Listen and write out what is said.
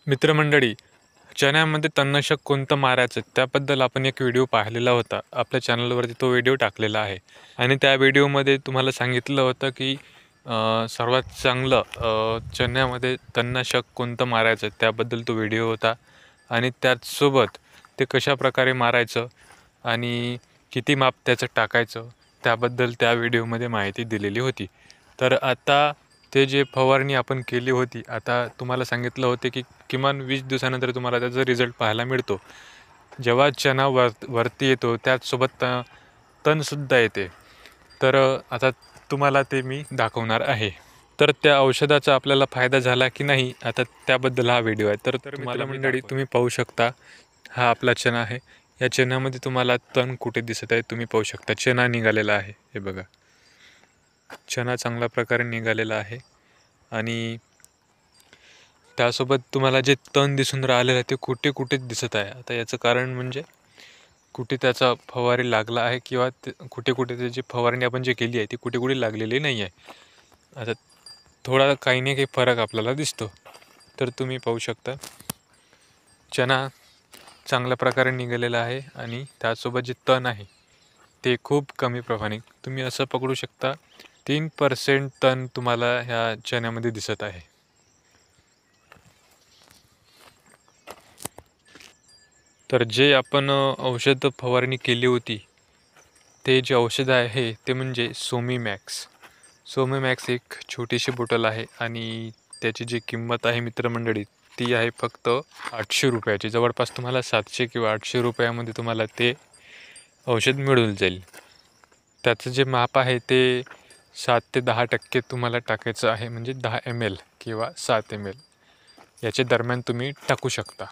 मित्रमंडळी, चण्यामध्ये तणनाशक कोणतं मारायचं त्याबद्दल आपण एक व्हिडिओ पाहिलेला होता. आपल्या चॅनलवरती तो व्हिडिओ टाकलेला आहे आणि त्या व्हिडिओमध्ये तुम्हाला सांगितलं होतं की सर्वात चांगलं चण्यामध्ये तणनाशक कोणतं मारायचं त्याबद्दल तो व्हिडिओ होता. आणि त्याचसोबत ते कशाप्रकारे मारायचं आणि किती माप त्याचं टाकायचं त्याबद्दल त्या व्हिडिओमध्ये माहिती दिलेली होती. तर आता ते जे फवारणी आपण केली होती, आता तुम्हाला सांगितलं होते की किमान 20 दिवसानंतर तुम्हाला त्याचा रिझल्ट पाहायला मिळतो. जेव्हा चणा वरती येतो त्याचसोबत तणसुद्धा येते. तर आता तुम्हाला ते मी दाखवणार आहे. तर त्या औषधाचा आपल्याला फायदा झाला की नाही, आता त्याबद्दल हा व्हिडिओ आहे. तर मित्रमंडळी, तुम्ही पाहू शकता, हा आपला चणा आहे. या चण्यामध्ये तुम्हाला तण कुठे दिसत आहे तुम्ही पाहू शकता. चणा निघालेला आहे, हे बघा. चणा चांगल्या प्रकारे निघालेला आहे आणि त्यासोबत तुम्हाला जे तण दिसून राहिलेलं आहे ते कुठे कुठे दिसत आहे. आता याचं कारण म्हणजे कुठे त्याचा फवारी लागला आहे किंवा कुठे कुठे त्याची फवारणी आपण जे केली आहे ती कुठे कुठे लागलेली नाही आहे. आता थोडा काही नाही काही फरक आपल्याला दिसतो. तर तुम्ही पाहू शकता, चणा चांगल्या प्रकारे निघालेला आहे आणि त्यासोबत जे तण आहे ते खूप कमी प्रमाणात, तुम्ही असं पकडू शकता 3% तण तुम्हाला ह्या चण्यामध्ये दिसत आहे. तर जे आपण औषध फवारणी केली होती ते जे औषध आहे ते म्हणजे सोमीमॅक्स. सोमीमॅक्स एक छोटीशी बॉटल आहे आणि त्याची जी किंमत आहे मित्रमंडळी ती आहे फक्त 800 रुपयाची. जवळपास तुम्हाला 700 किंवा 800 रुपयामध्ये तुम्हाला ते औषध मिळून जाईल. त्याचं जे माप आहे ते 7 ते 10% तुम्हाला टाकायचं आहे, म्हणजे 10 ml किंवा 7 ml याच्या दरम्यान तुम्ही टाकू शकता.